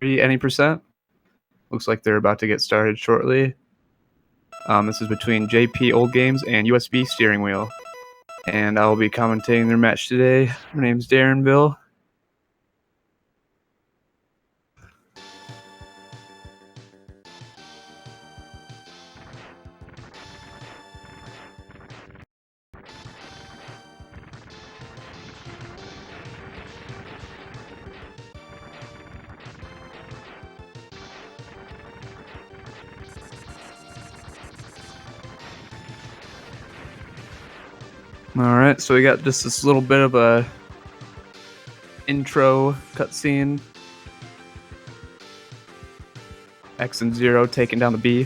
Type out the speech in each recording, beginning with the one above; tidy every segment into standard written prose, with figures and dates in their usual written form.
any percent. Looks like they're about to get started shortly. This is between JPOldGames and USBSteeringWheel. And I will be commentating their match today. My name's Darrenville. Alright, so we got just this little bit of a intro cutscene. X and Zero taking down the B.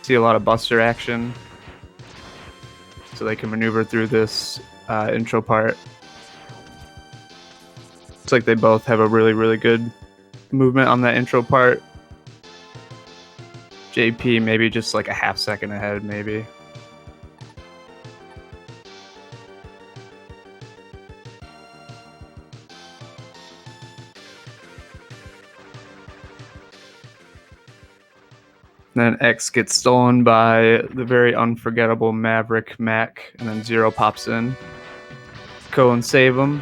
See a lot of buster action, so they can maneuver through this intro part. Looks like they both have a really good movement on that intro part. JP maybe just like a half second ahead, maybe. Then X gets stolen by the very unforgettable Maverick Mac, and then Zero pops in. Go and save him.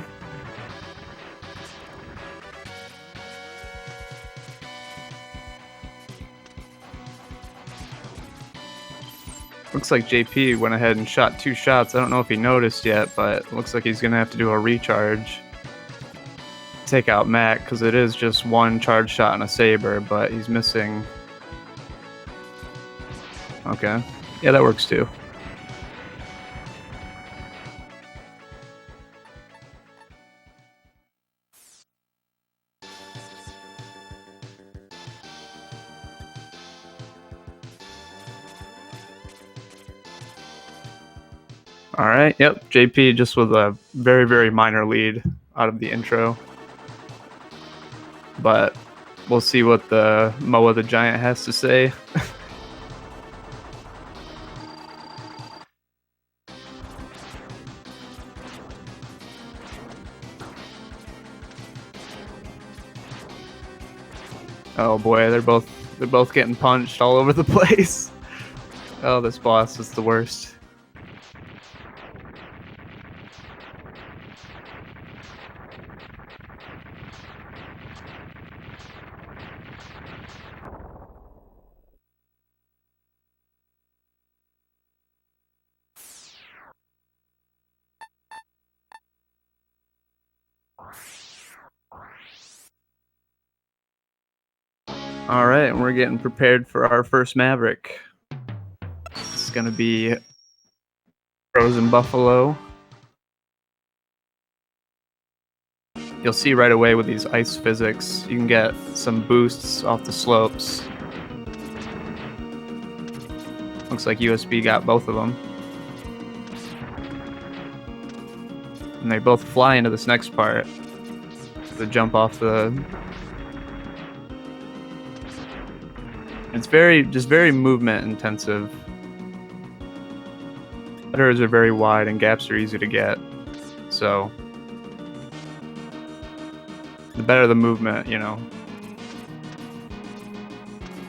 Looks like JP went ahead and shot 2 shots. I don't know if he noticed yet, but it looks like he's going to have to do a recharge. Take out Mac, because it is just 1 charge shot and a saber, but he's missing. Okay. Yeah, that works too. Alright, yep, JP just with a very minor lead out of the intro. But we'll see what the Moa the Giant has to say. Oh boy, they're both getting punched all over the place. Oh, this boss is the worst. Alright, and we're getting prepared for our first Maverick. It's gonna be Frozen Buffalo. You'll see right away with these ice physics, you can get some boosts off the slopes. Looks like USB got both of them. And they both fly into this next part. The jump off the... It's very movement intensive. Letters are very wide and gaps are easy to get. So the better the movement, you know,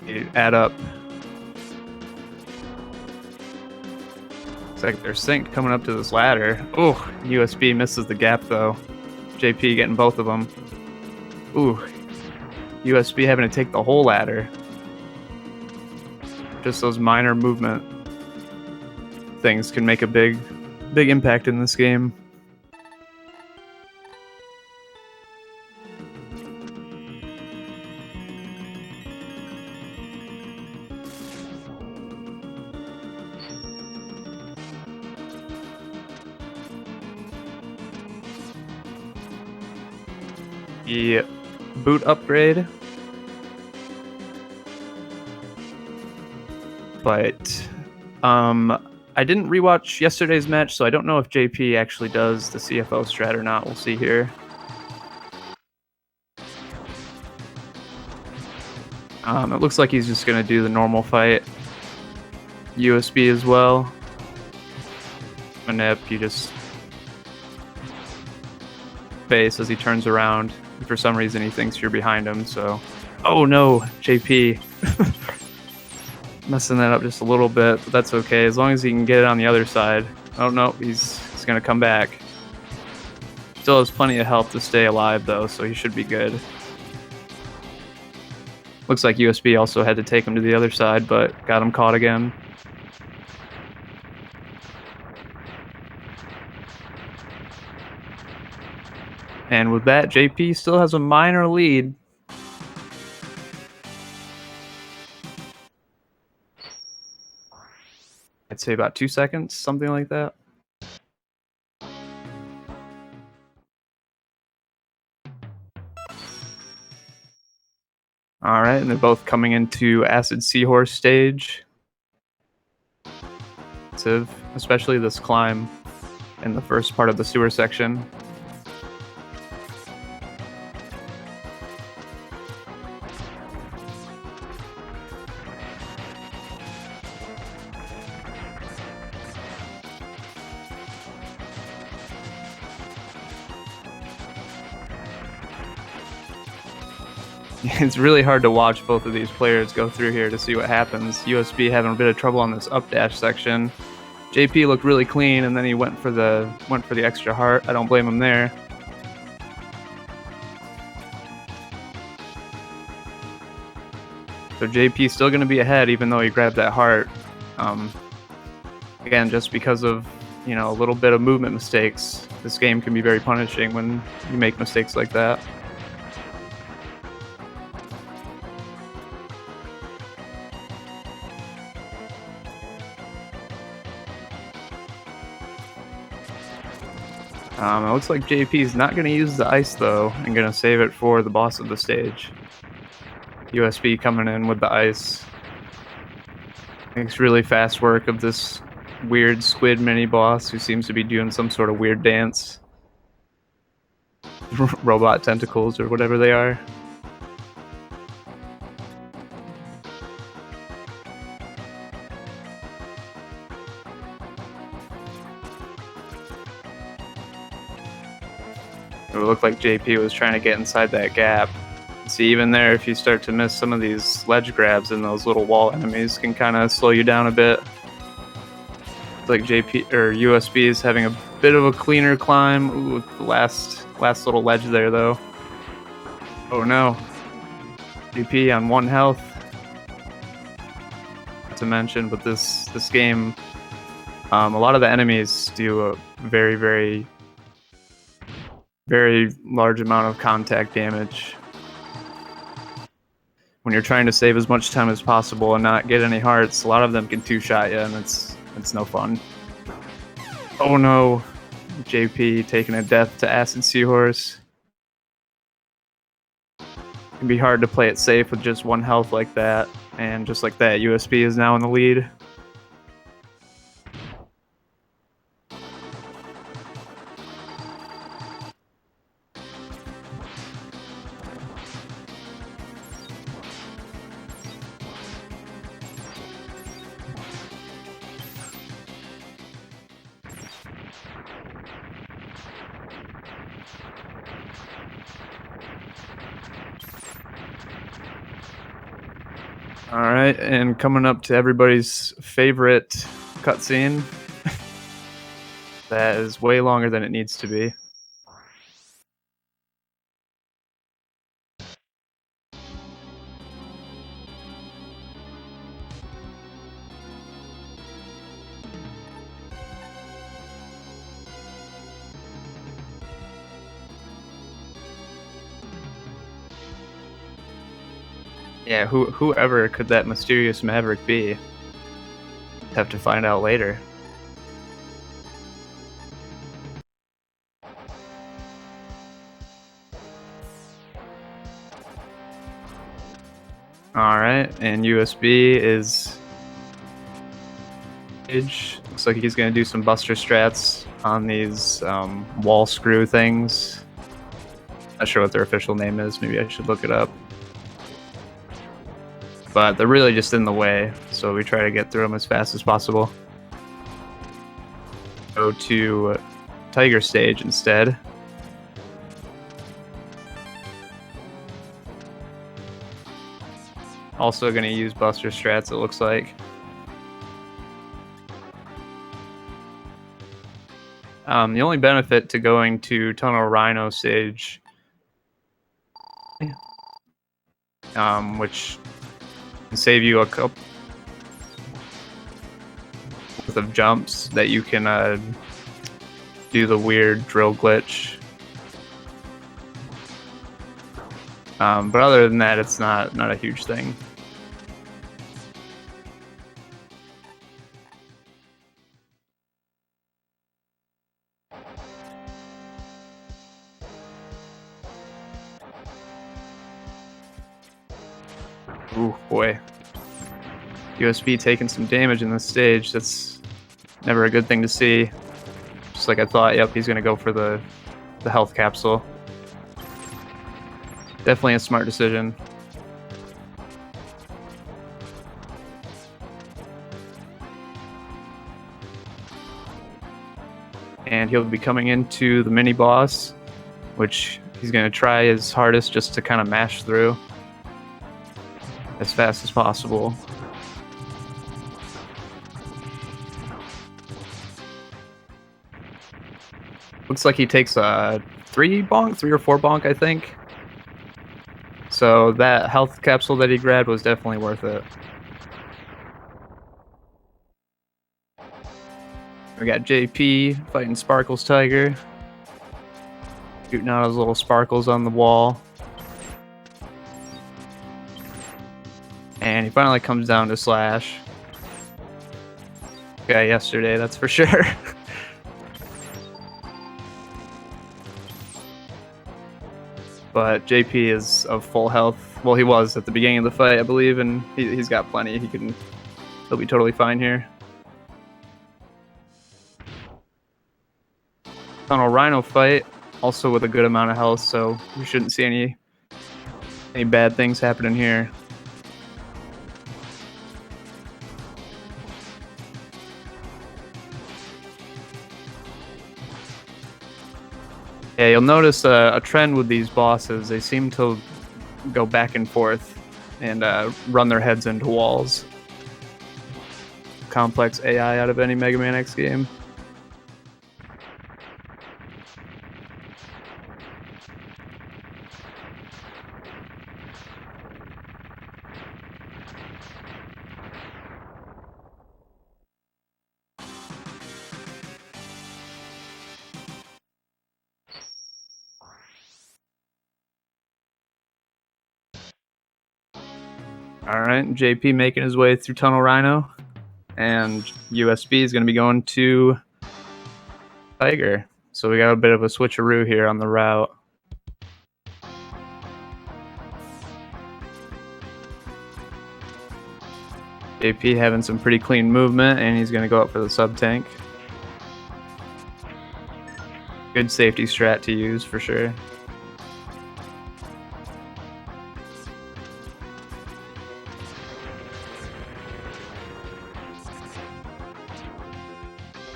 you add up. It's like they're synced coming up to this ladder. Ooh, USB misses the gap though. JP getting both of them. Ooh, USB having to take the whole ladder. Just those minor movement things can make a big impact in this game. The boot upgrade. But I didn't rewatch yesterday's match, so I don't know if JP actually does the CFO strat or not. We'll see here. It looks like he's just going to do the normal fight. USB as well. Manip, you just face as he turns around. For some reason, he thinks you're behind him, so... Oh no, JP. Messing that up just a little bit, but that's okay, as long as he can get it on the other side. Oh no, he's gonna come back. Still has plenty of health to stay alive, though, so he should be good. Looks like USB also had to take him to the other side, but got him caught again. And with that, JP still has a minor lead. I'd say about 2 seconds, something like that. All right, and they're both coming into Acid Seahorse stage. Especially this climb in the first part of the sewer section. It's really hard to watch both of these players go through here to see what happens. USB having a bit of trouble on this up dash section. JP looked really clean, and then he went for the extra heart. I don't blame him there. So JP still going to be ahead, even though he grabbed that heart. Again, just because of a little bit of movement mistakes, this game can be very punishing when you make mistakes like that. It looks like JP is not going to use the ice, though, and going to save it for the boss of the stage. USB coming in with the ice. Makes really fast work of this weird squid mini-boss who seems to be doing some sort of weird dance. Robot tentacles or whatever they are. It looked like JP was trying to get inside that gap. See, even there, if you start to miss some of these ledge grabs, and those little wall enemies can kind of slow you down a bit. It's like JP or USB is having a bit of a cleaner climb. Ooh, with the last little ledge there, though. Oh no, JP on 1 health. Not to mention, but this game, a lot of the enemies do a very, very, very large amount of contact damage. When you're trying to save as much time as possible and not get any hearts, a lot of them can two-shot you, and it's no fun. Oh no, JP taking a death to Acid Seahorse. It can be hard to play it safe with just 1 health like that, and just like that, USB is now in the lead. Alright, and coming up to everybody's favorite cutscene. That is way longer than it needs to be. Yeah, whoever could that mysterious Maverick be? Have to find out later. Alright, and USB is... Looks like he's going to do some buster strats on these wall screw things. Not sure what their official name is, maybe I should look it up. But they're really just in the way, so we try to get through them as fast as possible. Go to Tiger stage instead. Also going to use Buster strats, it looks like. The only benefit to going to Tunnel Rhino stage, which can save you a couple of jumps that you can do the weird drill glitch. But other than that, it's not a huge thing. Ooh, boy. USB taking some damage in this stage. That's never a good thing to see. Just like I thought, yep, he's going to go for the health capsule. Definitely a smart decision. And he'll be coming into the mini boss, which he's going to try his hardest just to kind of mash through as fast as possible. Looks like he takes a 3 or 4 bonk, I think. So that health capsule that he grabbed was definitely worth it. We got JP fighting Sparkles Tiger. Shooting out his little sparkles on the wall. And he finally comes down to Slash. Yeah, yesterday, that's for sure. But JP is of full health. Well, he was at the beginning of the fight, I believe, and he's got plenty. He'll be totally fine here. Tunnel Rhino fight, also with a good amount of health, so we shouldn't see any bad things happening here. Yeah, you'll notice a trend with these bosses. They seem to go back and forth and run their heads into walls. Complex AI out of any Mega Man X game. Alright, JP making his way through Tunnel Rhino. And USB is going to be going to Tiger. So we got a bit of a switcheroo here on the route. JP having some pretty clean movement, and he's going to go up for the sub-tank. Good safety strat to use for sure.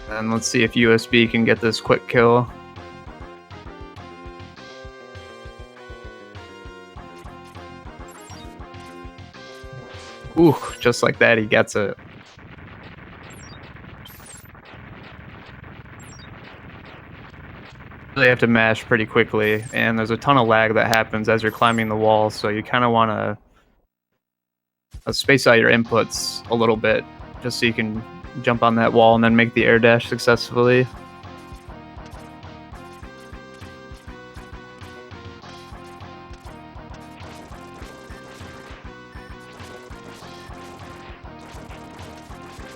And let's see if USB can get this quick kill. Ooh, just like that, he gets it. Really have to mash pretty quickly, and there's a ton of lag that happens as you're climbing the wall, so you kind of want to space out your inputs a little bit, just so you can jump on that wall and then make the air dash successfully.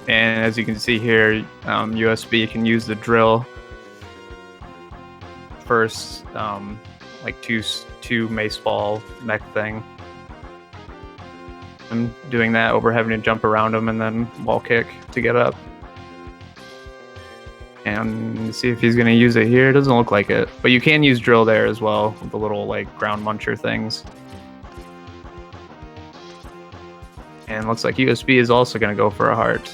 And as you can see here, USB can use the drill first, like two mace ball mech thing. I'm doing that over having to jump around him and then wall kick to get up. And see if he's going to use it here. It doesn't look like it, but you can use drill there as well with the little like ground muncher things. And looks like USB is also going to go for a heart.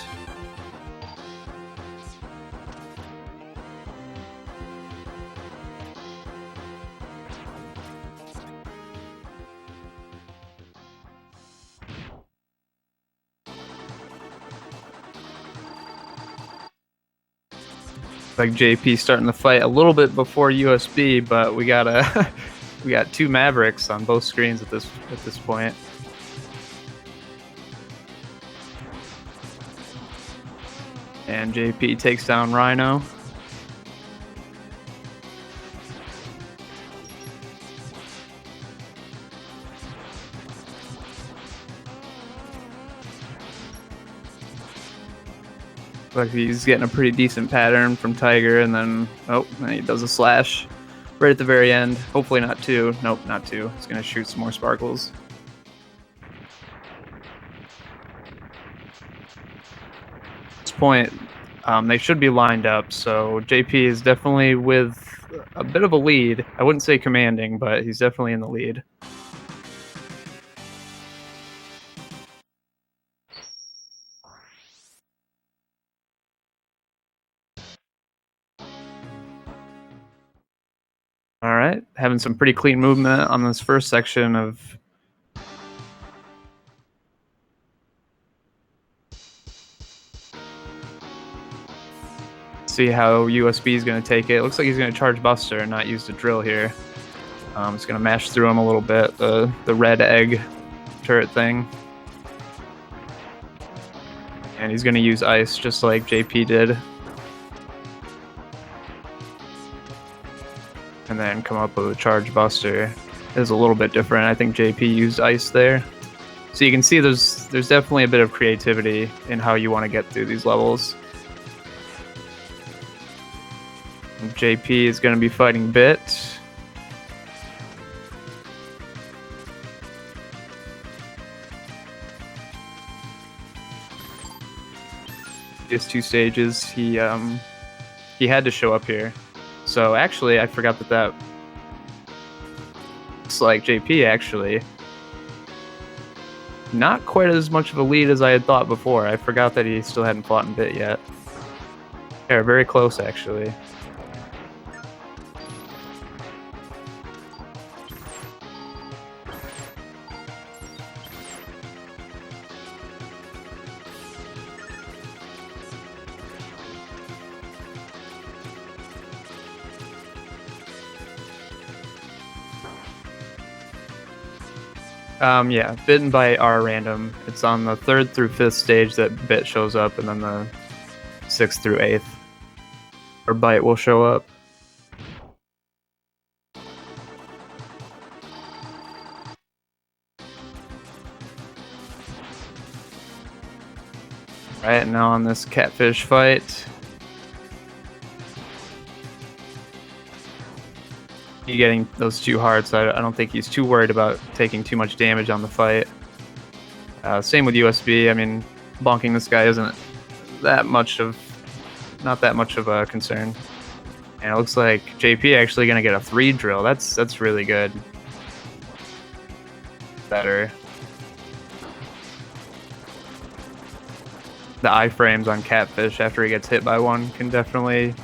Like JP starting the fight a little bit before USB, but we got we got two Mavericks on both screens at this point. And JP takes down Rhino. Like he's getting a pretty decent pattern from Tiger, and then he does a slash right at the very end. Hopefully not two. Nope, not two. He's gonna shoot some more sparkles. At this point, they should be lined up, so JP is definitely with a bit of a lead. I wouldn't say commanding, but he's definitely in the lead. All right, having some pretty clean movement on this first section of see how USB is going to take it. It looks like he's going to charge Buster and not use the drill here. It's going to mash through him a little bit, the red egg turret thing. And he's going to use ice just like JP did. And then come up with a charge Buster. It is a little bit different. I think JP used ice there. So you can see there's definitely a bit of creativity in how you want to get through these levels. JP is going to be fighting Bit. These two stages, he had to show up here. So actually, I forgot that looks like JP actually not quite as much of a lead as I had thought before. I forgot that he still hadn't fought in Bit yet. They're very close actually. Yeah, Bit and Bite are random. It's on the 3rd through 5th stage that Bit shows up, and then the 6th through 8th, or Bite will show up. Right, now on this catfish fight. Getting those 2 hearts, I don't think he's too worried about taking too much damage on the fight. Same with USB. I mean, bonking this guy isn't not that much of a concern. And it looks like JP actually gonna get a 3 drill. That's really good. Better. The iframes on catfish after he gets hit by one can definitely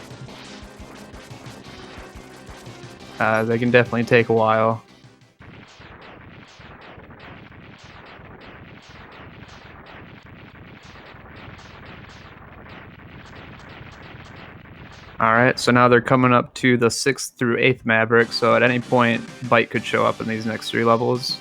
they can definitely take a while. Alright, so now they're coming up to the 6th through 8th Maverick, so at any point, Bite could show up in these next 3 levels.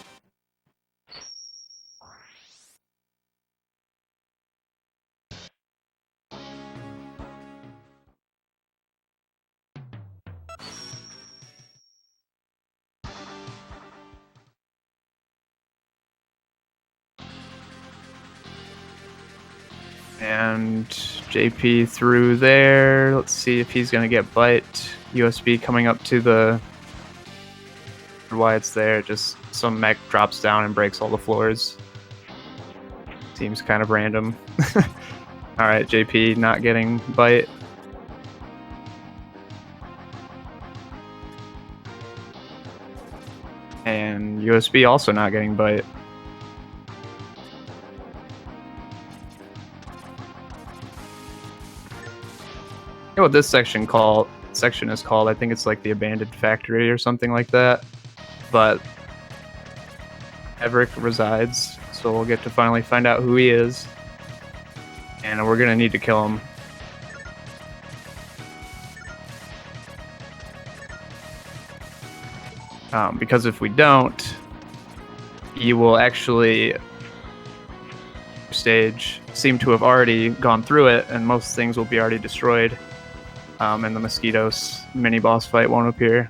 And JP through there. Let's see if he's gonna get Bite. USB coming up to the why it's there. Just some mech drops down and breaks all the floors. Seems kind of random. Alright, JP not getting Bite. And USB also not getting Bite. You know what this section is called? I think it's like the Abandoned Factory or something like that. But Maverick resides, so we'll get to finally find out who he is. And we're gonna need to kill him. Because if we don't, you will actually stage seem to have already gone through it, and most things will be already destroyed, and the mosquitoes mini boss fight won't appear.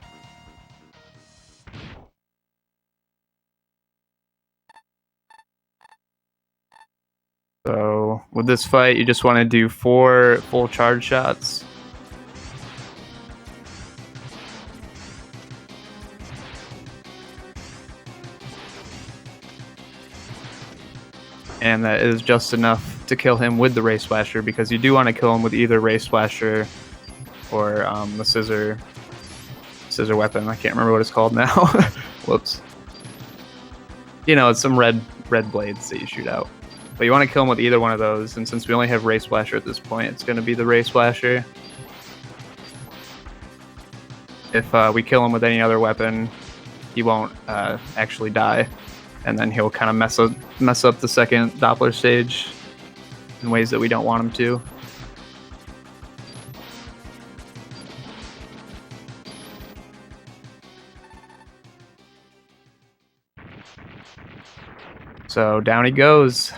So with this fight, you just want to do 4 full charge shots. And that is just enough to kill him with the Ray Splasher, because you do want to kill him with either Ray Splasher or the scissor weapon. I can't remember what it's called now. Whoops. You know, it's some red blades that you shoot out. But you want to kill him with either one of those, and since we only have Ray Splasher at this point, it's going to be the Ray Splasher. If we kill him with any other weapon, he won't actually die, and then he'll kind of mess up the second Doppler stage in ways that we don't want him to. So down he goes.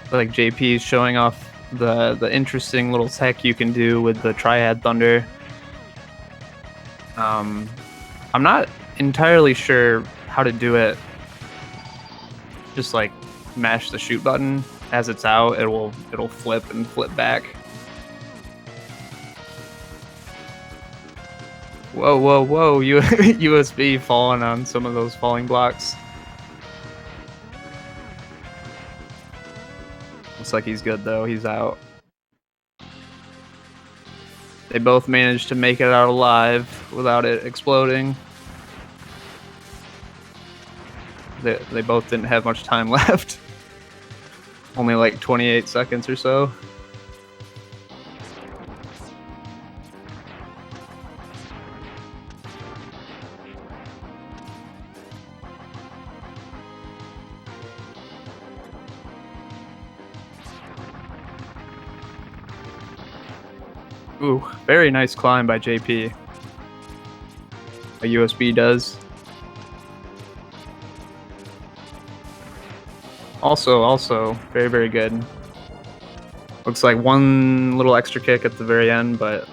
Like JP is showing off the interesting little tech you can do with the Triad Thunder. I'm not entirely sure how to do it. Just like mash the shoot button as it's out, it'll flip and flip back. Whoa, whoa, whoa! USB falling on some of those falling blocks. Looks like he's good though. He's out. They both managed to make it out alive without it exploding. They both didn't have much time left. Only like 28 seconds or so. Ooh, very nice climb by JP. A USB does. Also, very, very good. Looks like one little extra kick at the very end, but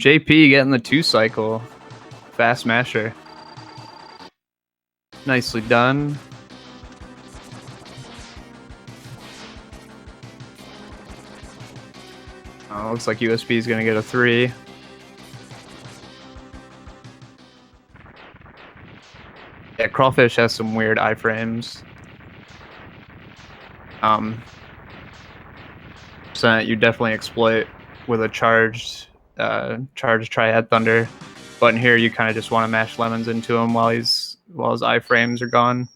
JP getting the 2 cycle. Fast masher. Nicely done. Oh, looks like USB is gonna get a 3. Yeah, Crawfish has some weird iframes. Percent you definitely exploit with a charged Triad Thunder, but in here you kind of just want to mash lemons into him while his iframes are gone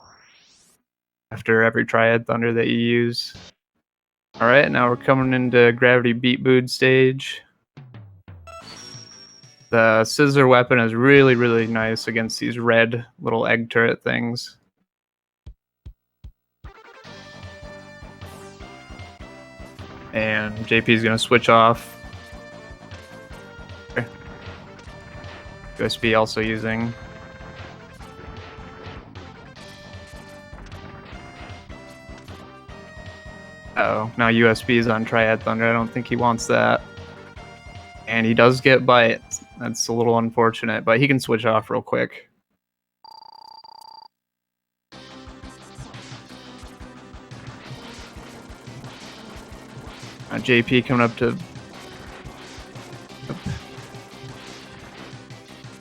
after every Triad Thunder that you use. All right, now we're coming into Gravity Beat Bood stage. The scissor weapon is really, really nice against these red little egg turret things. And JP is going to switch off. USB also using. Uh-oh, now USB is on Triad Thunder. I don't think he wants that. And he does get bite. That's a little unfortunate, but he can switch off real quick. JP coming up to...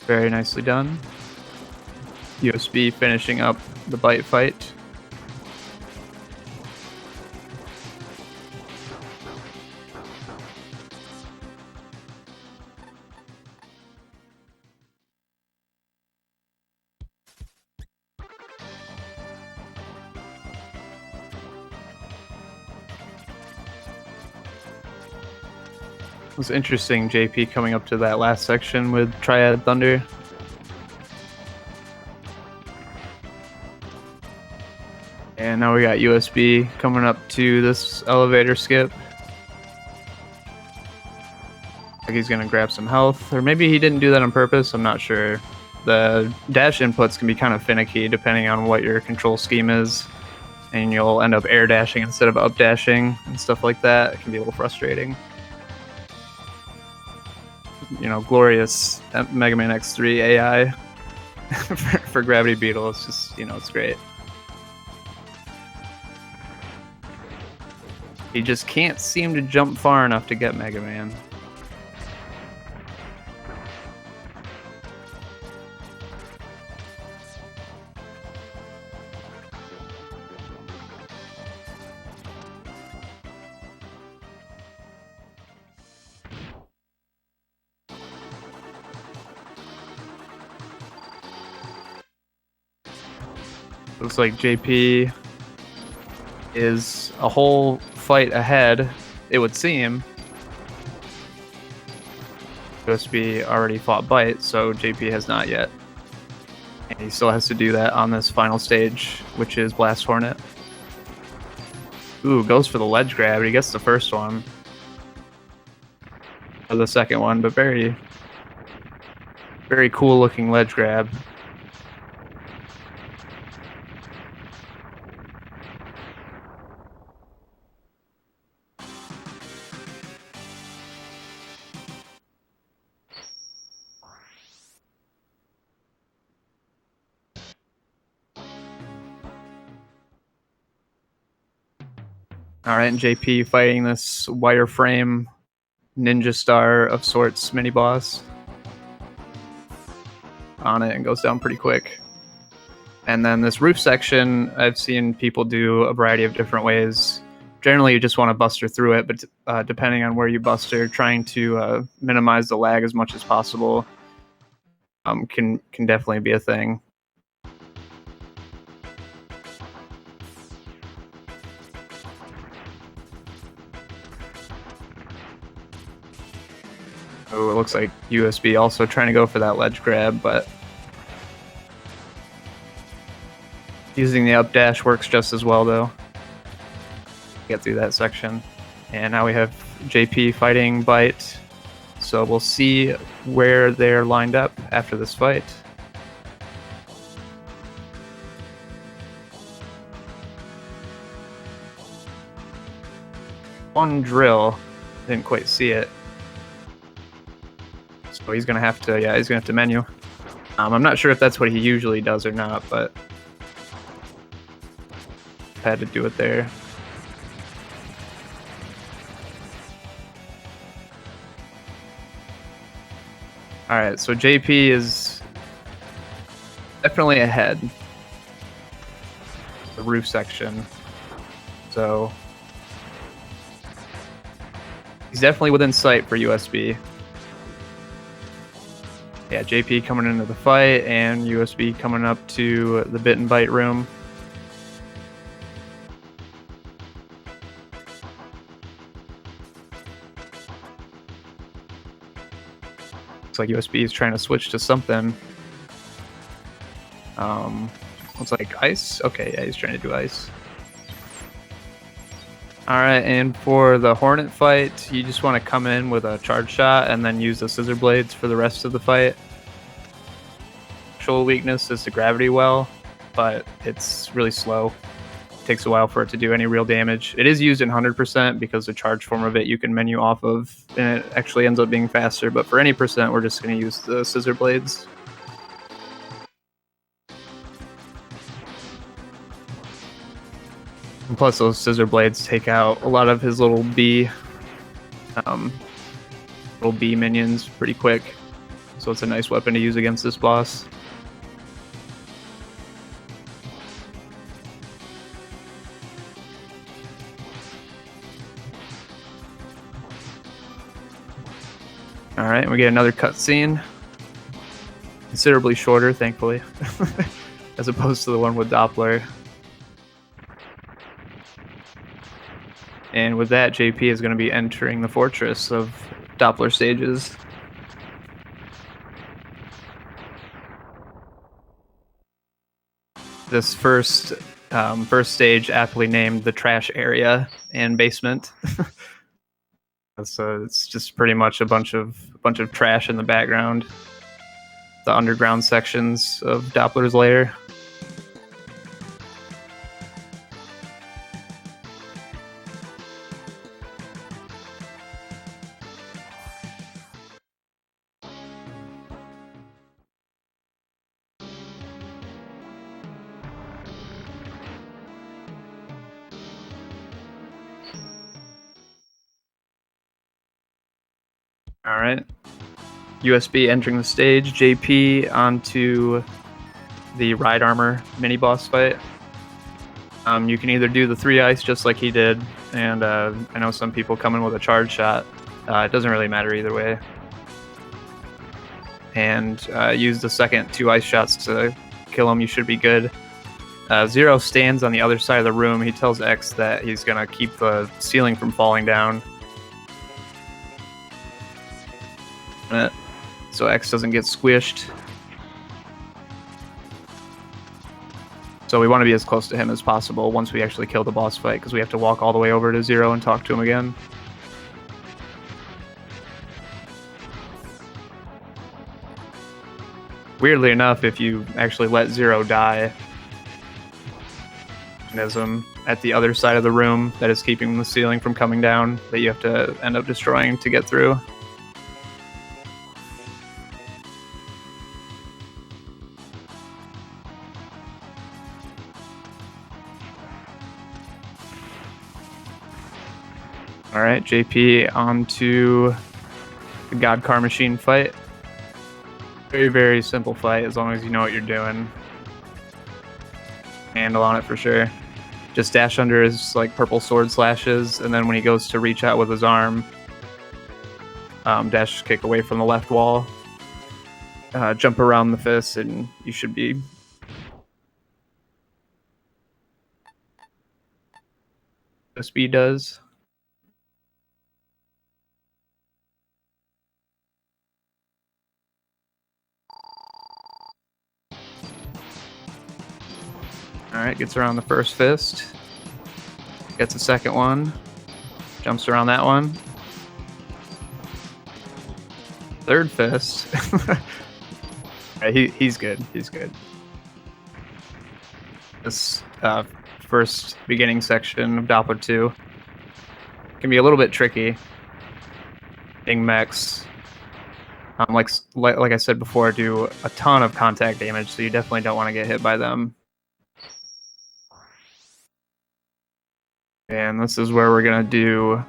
Very nicely done. USB finishing up the bite fight. It was interesting, JP coming up to that last section with Triad Thunder. And now we got USB coming up to this elevator skip. Like he's gonna grab some health, or maybe he didn't do that on purpose, I'm not sure. The dash inputs can be kind of finicky depending on what your control scheme is, and you'll end up air dashing instead of up dashing and stuff like that. It can be a little frustrating. You know, glorious Mega Man X3 AI for Gravity Beetle. It's just, you know, it's great. He just can't seem to jump far enough to get Mega Man. Looks like JP is a whole fight ahead, it would seem. USB already fought Bite, so JP has not yet. And he still has to do that on this final stage, which is Blast Hornet. Ooh, goes for the ledge grab. He gets the first one. Or the second one, but very, very cool looking ledge grab. All right, and JP fighting this wireframe ninja star of sorts mini boss on it, and goes down pretty quick. And then this roof section, I've seen people do a variety of different ways. Generally, you just want to buster through it, but depending on where you buster, trying to minimize the lag as much as possible can definitely be a thing. Oh, it looks like USB also trying to go for that ledge grab, but using the up dash works just as well, though. Get through that section. And now we have JP fighting Bite. So we'll see where they're lined up after this fight. One drill. Didn't quite see it. So he's gonna have to, yeah, he's gonna have to menu. I'm not sure if that's what he usually does or not, but had to do it there. All right, so JP is definitely ahead. The roof section. So he's definitely within sight for USB. Yeah, JP coming into the fight and USB coming up to the bit and bite room. Looks like USB is trying to switch to something. Looks like ice. Okay, yeah, he's trying to do ice. All right, and for the Hornet fight, you just want to come in with a charge shot and then use the scissor blades for the rest of the fight. Actual weakness is the gravity well, but it's really slow. It takes a while for it to do any real damage. It is used in 100% because the charge form of it you can menu off of, and it actually ends up being faster. But for any percent, we're just going to use the scissor blades. And plus, those scissor blades take out a lot of his little bee minions pretty quick. So it's a nice weapon to use against this boss. All right, we get another cutscene. Considerably shorter, thankfully, as opposed to the one with Doppler. And with that, JP is going to be entering the fortress of Doppler stages. This first stage aptly named the trash area and basement. So it's just pretty much a bunch of trash in the background. The underground sections of Doppler's lair. All right. USB entering the stage. JP onto the ride armor mini boss fight. You can either do the 3 ice just like he did, and I know some people come in with a charge shot. It doesn't really matter either way. And use the second 2 ice shots to kill him. You should be good. Zero stands on the other side of the room. He tells X that he's gonna keep the ceiling from falling down. So X doesn't get squished. So we want to be as close to him as possible once we actually kill the boss fight, because we have to walk all the way over to Zero and talk to him again. Weirdly enough, if you actually let Zero die, mechanism at the other side of the room that is keeping the ceiling from coming down that you have to end up destroying to get through. Alright, JP onto the God Car Machine fight. Very, very simple fight as long as you know what you're doing. Handle on it for sure. Just dash under his like purple sword slashes, and then when he goes to reach out with his arm, dash kick away from the left wall. Jump around the fist, and you should be the speed does. Alright, gets around the first fist. Gets a second one. Jumps around that one. Third fist. He's good. He's good. This first beginning section of Doppler 2 can be a little bit tricky. Being mechs, like I said before, do a ton of contact damage, so you definitely don't want to get hit by them. And this is where we're gonna do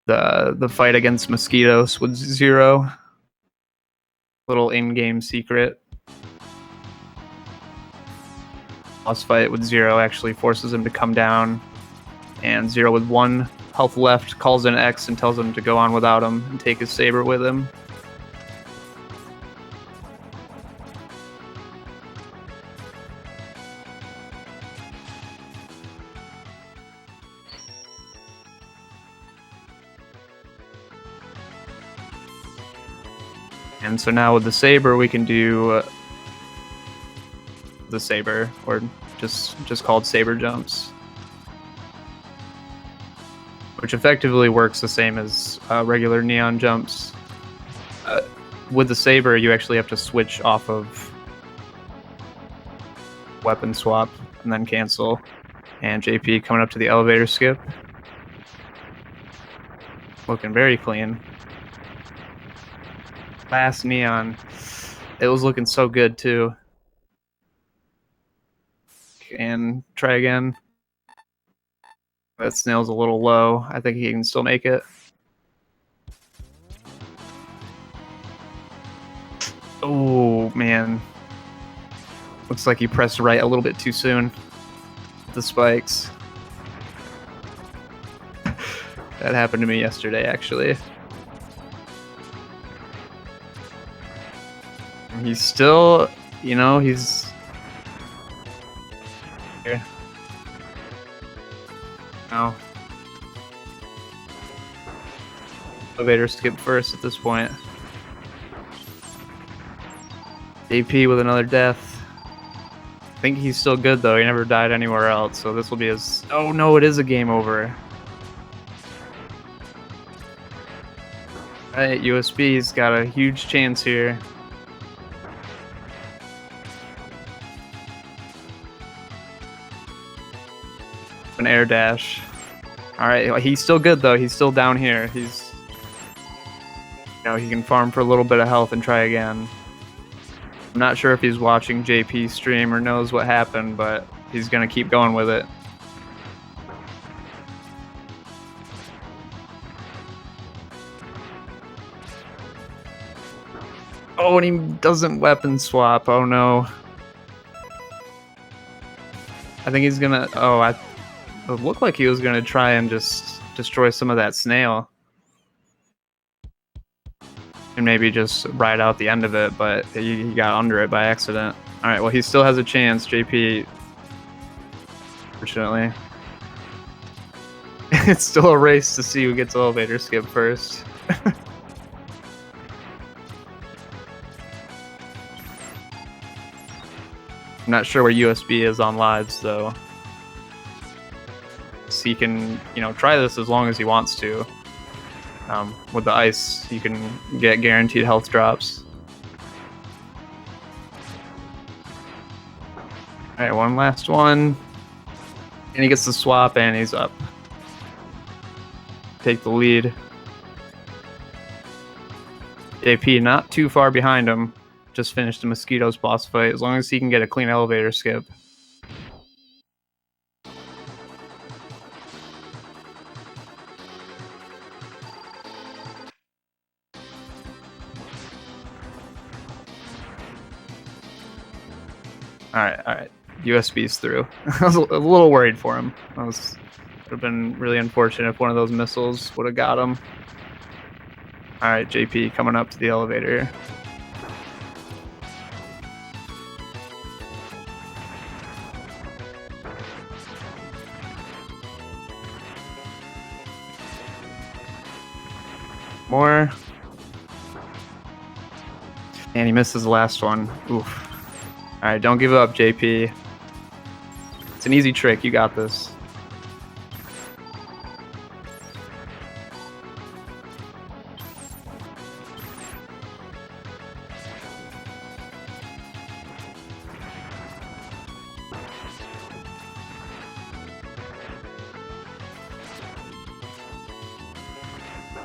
the fight against mosquitoes with Zero. Little in-game secret. Boss fight with Zero actually forces him to come down, and Zero with 1 health left calls in X and tells him to go on without him and take his saber with him. And so now with the saber, we can do the saber, or just called saber jumps, which effectively works the same as regular neon jumps. With the saber, you actually have to switch off of weapon swap and then cancel. And JP coming up to the elevator skip. Looking very clean. Last neon. It was looking so good too. And try again. That snail's a little low. I think he can still make it. Oh man. Looks like he pressed right a little bit too soon. The spikes. That happened to me yesterday, actually. He's still, you know, he's here. No. Elevator skip first at this point. JP with another death. I think he's still good though. He never died anywhere else, so this will be his. Oh no, it is a game over. Alright, USB's got a huge chance here. An air dash. Alright, he's still good though. He's still down here. He's, you know, he can farm for a little bit of health and try again. I'm not sure if he's watching JP stream or knows what happened, but he's gonna keep going with it. Oh, and he doesn't weapon swap. Oh no. I think he's gonna. Oh, it looked like he was gonna try and just destroy some of that snail. And maybe just ride out the end of it, but he got under it by accident. Alright, well, he still has a chance, JP. Fortunately. It's still a race to see who gets elevator skip first. I'm not sure where USB is on lives, though. So he can, you know, try this as long as he wants to. With the ice, you can get guaranteed health drops. Alright, one last one. And he gets the swap, and he's up. Take the lead. JP not too far behind him. Just finished the Mosquitoes boss fight. As long as he can get a clean elevator skip. Alright. USB's through. I was a little worried for him. Would have been really unfortunate if one of those missiles would have got him. Alright, JP coming up to the elevator. More. And he misses the last one. Oof. Alright, don't give up, JP. It's an easy trick. You got this.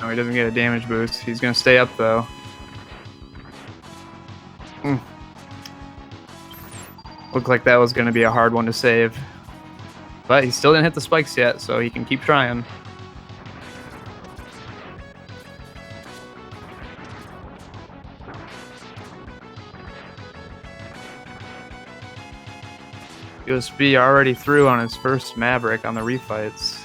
No, he doesn't get a damage boost. He's gonna stay up though. Looked like that was gonna be a hard one to save. But he still didn't hit the spikes yet, so he can keep trying. USB already through on his first Maverick on the refights.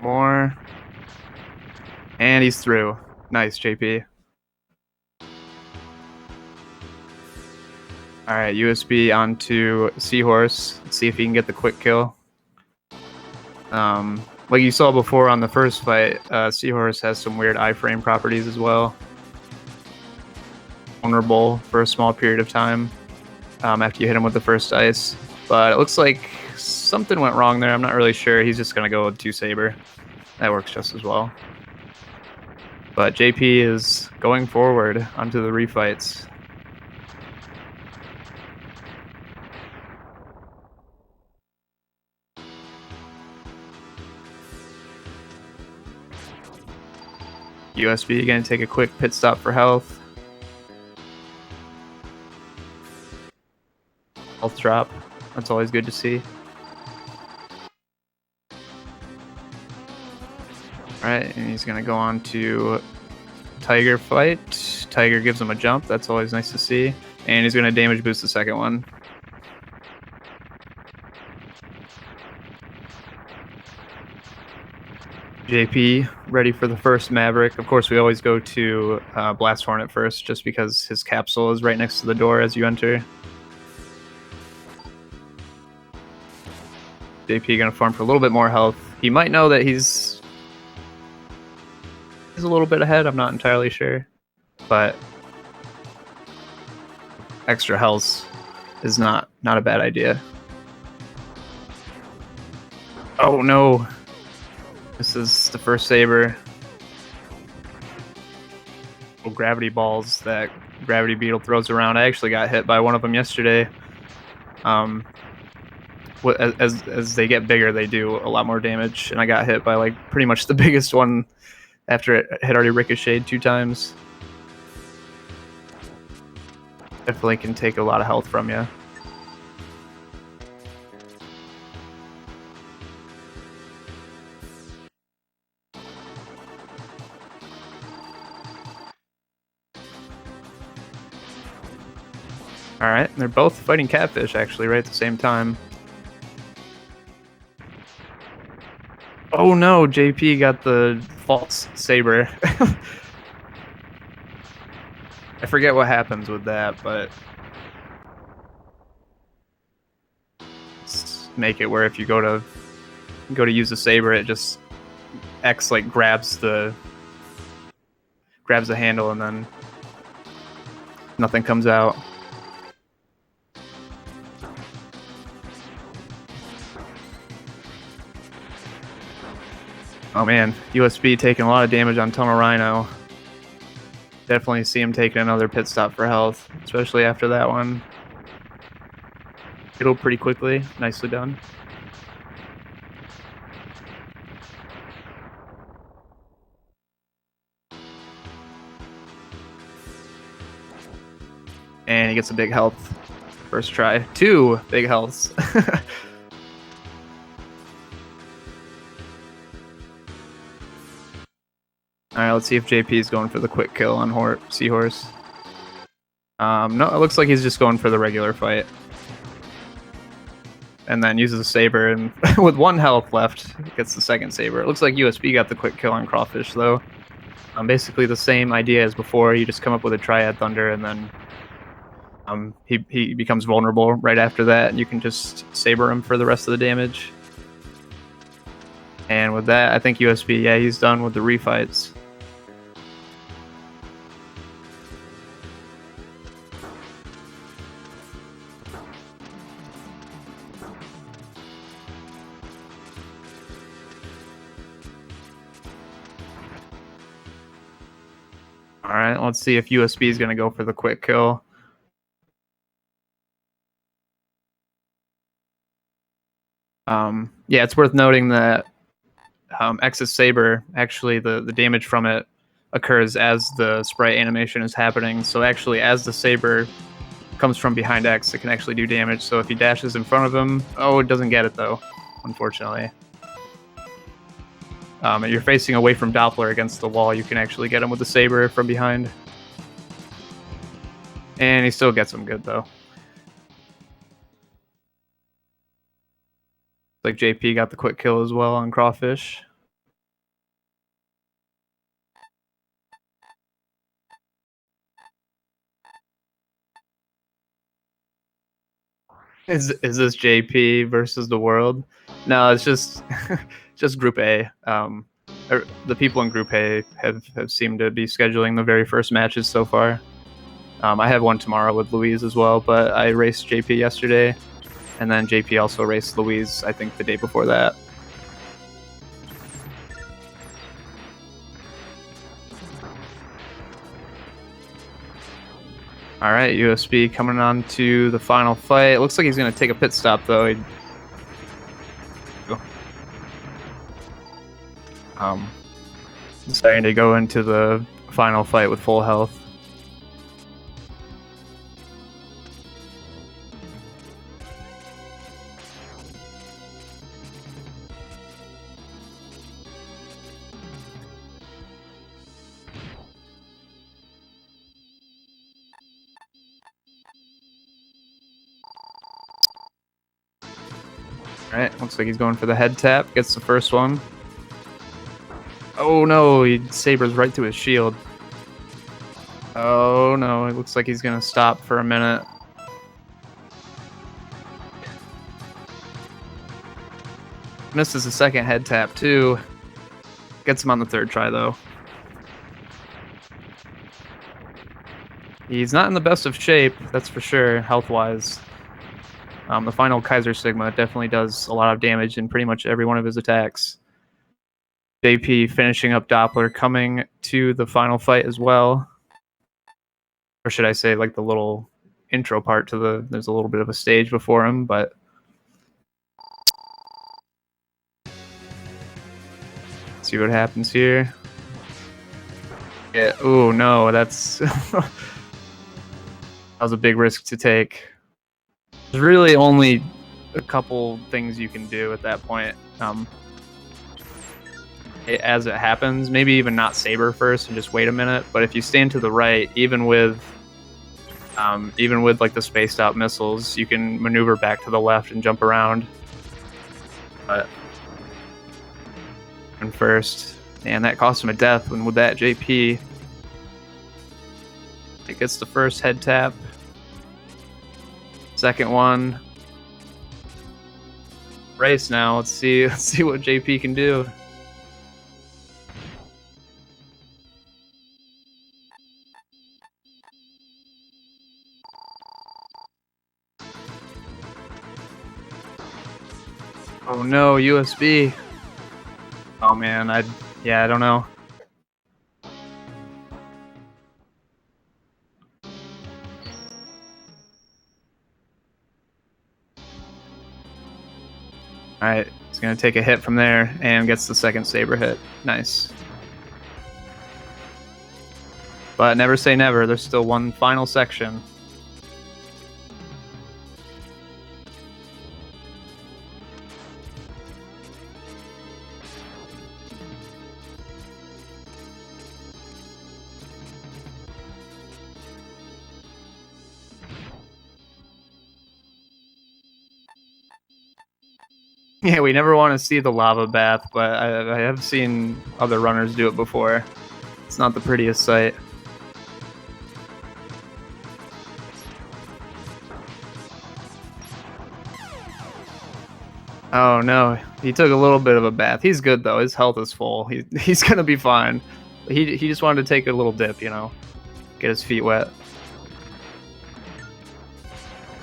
More. And he's through. Nice, JP. Alright, USB onto Seahorse. Let's see if he can get the quick kill. Like you saw before on the first fight, Seahorse has some weird iframe properties as well. Vulnerable for a small period of time after you hit him with the first ice. But it looks like something went wrong there. I'm not really sure. He's just going to go with 2 Saber. That works just as well. But JP is going forward onto the refights. USB going to take a quick pit stop for health. Health drop. That's always good to see. Alright, and he's going to go on to Tiger fight. Tiger gives him a jump. That's always nice to see. And he's going to damage boost the second one. JP ready for the first Maverick. Of course, we always go to Blast Hornet first, just because his capsule is right next to the door as you enter. JP gonna farm for a little bit more health. He might know that he's a little bit ahead. I'm not entirely sure, but extra health is not a bad idea. Oh no! This is the first saber. Little gravity balls that Gravity Beetle throws around. I actually got hit by one of them yesterday. As they get bigger, they do a lot more damage, and I got hit by like pretty much the biggest one after it had already ricocheted 2 times. Definitely can take a lot of health from you. Alright, they're both fighting catfish actually right at the same time. Oh no, JP got the false saber. I forget what happens with that, but let's make it where if you go to use the saber, it just X like grabs the handle and then nothing comes out. Oh man, USB taking a lot of damage on Tunnel Rhino. Definitely see him taking another pit stop for health, especially after that one. It'll pretty quickly. Nicely done. And he gets a big health. First try. 2 big healths. Alright, let's see if JP is going for the quick kill on Seahorse. No, it looks like he's just going for the regular fight. And then uses a saber, and with 1 health left, gets the second saber. It looks like USB got the quick kill on Crawfish, though. Basically the same idea as before. You just come up with a Triad Thunder, and then he becomes vulnerable right after that, and you can just saber him for the rest of the damage. And with that, I think USB, yeah, he's done with the refights. Alright, let's see if USB is going to go for the quick kill. Yeah, it's worth noting that X's Saber, actually the damage from it occurs as the sprite animation is happening. So actually, as the Saber comes from behind X, it can actually do damage. So if he dashes in front of him, oh, it doesn't get it though, unfortunately. And you're facing away from Doppler against the wall, you can actually get him with the Saber from behind. And he still gets him good though. Like JP got the quick kill as well on Crawfish. Is this JP versus the world? No, it's just just Group A. The people in Group A have seemed to be scheduling the very first matches so far. I have one tomorrow with Louise as well, but I raced JP yesterday, and then JP also raced Louise, I think, the day before that. All right, USB coming on to the final fight. It looks like he's going to take a pit stop, though. Starting to go into the final fight with full health. Alright, looks like he's going for the head tap. Gets the first one. Oh no, he sabers right through his shield. Oh no, it looks like he's gonna stop for a minute. Misses the second head tap too. Gets him on the third try though. He's not in the best of shape, that's for sure, health-wise. The final Kaiser Sigma definitely does a lot of damage in pretty much every one of his attacks. JP finishing up Doppler, coming to the final fight as well. Or should I say, like, the little intro part to the... There's a little bit of a stage before him, but... See what happens here. Yeah, oh no, that's... that was a big risk to take. There's really only a couple things you can do at that point. As it happens, maybe even not saber first and just wait a minute. But if you stand to the right, even with like the spaced out missiles, you can maneuver back to the left and jump around. But and first, and that cost him a death. And with that, JP, it gets the first head tap. Second one. Race now. Let's see what JP can do. Oh no, USB. Oh man, I don't know. Alright, he's gonna take a hit from there and gets the second saber hit. Nice. But never say never, there's still one final section. Yeah, we never want to see the lava bath, but I have seen other runners do it before. It's not the prettiest sight. Oh no, he took a little bit of a bath. He's good though, his health is full. He's gonna be fine. He just wanted to take a little dip, you know, get his feet wet.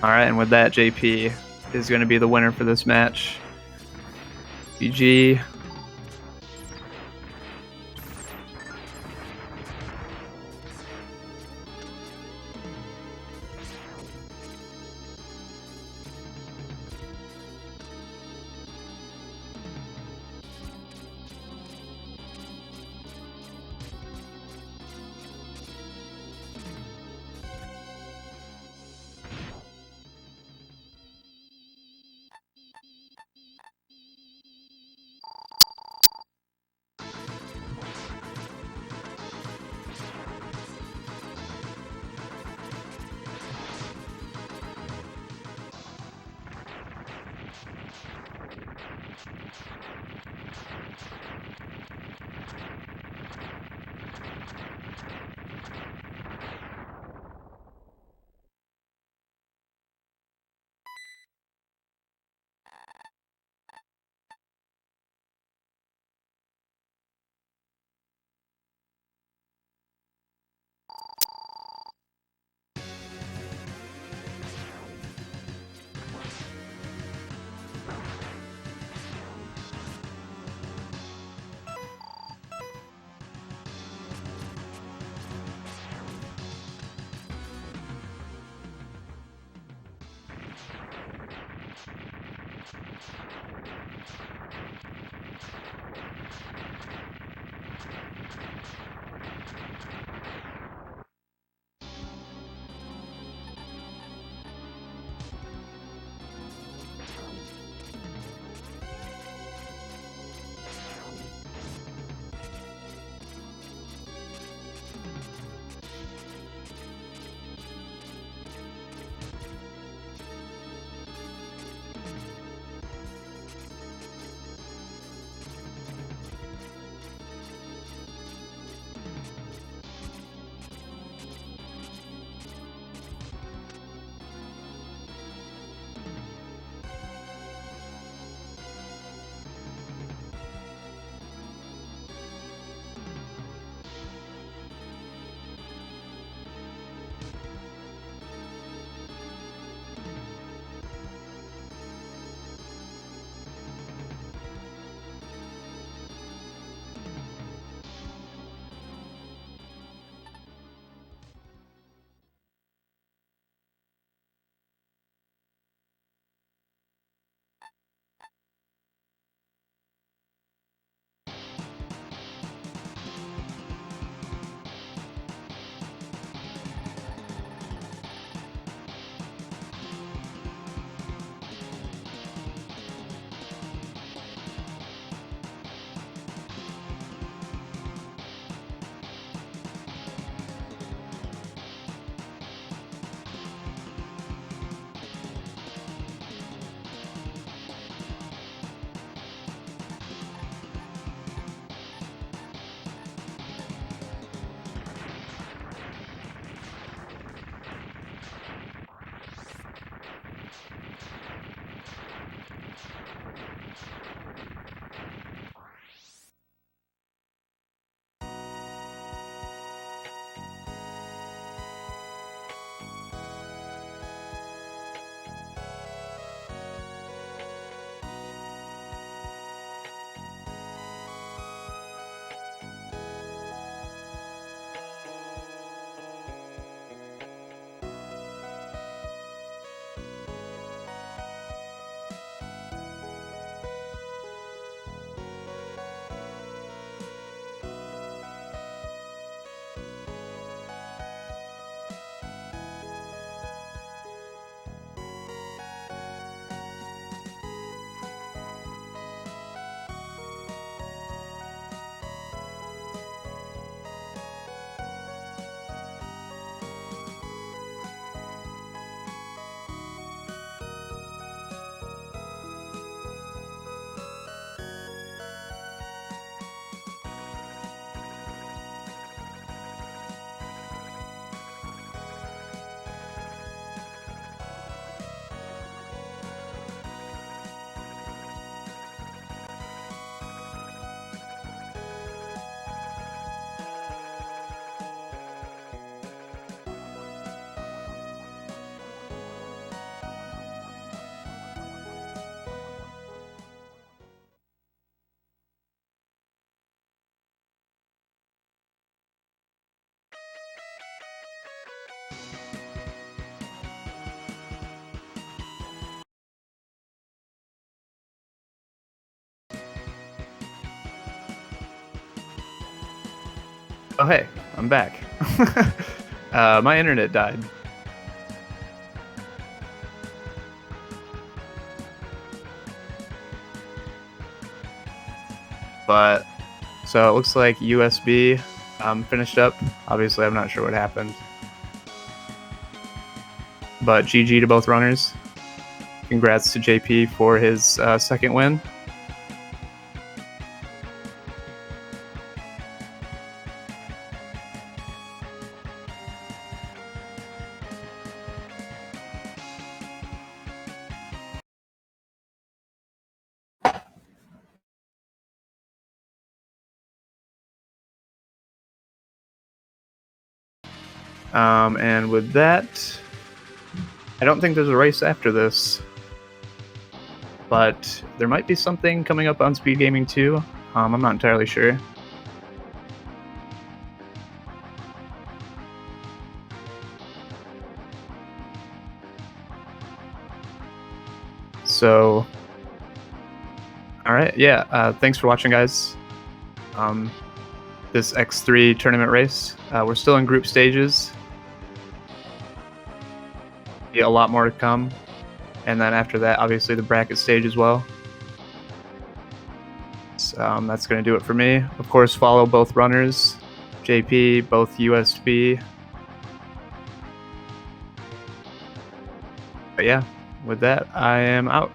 Alright, and with that, JP is gonna be the winner for this match. GG. Oh, hey, I'm back. My internet died. But, so it looks like USB finished up. Obviously, I'm not sure what happened. But GG to both runners. Congrats to JP for his second win. And with that, I don't think there's a race after this, but there might be something coming up on Speed Gaming 2. I'm not entirely sure. So, alright, yeah, thanks for watching, guys. This X3 tournament race. We're still in group stages. A lot more to come. And then after that, obviously, the bracket stage as well. So that's going to do it for me. Of course, follow both runners, JP, both USB. But yeah, with that, I am out.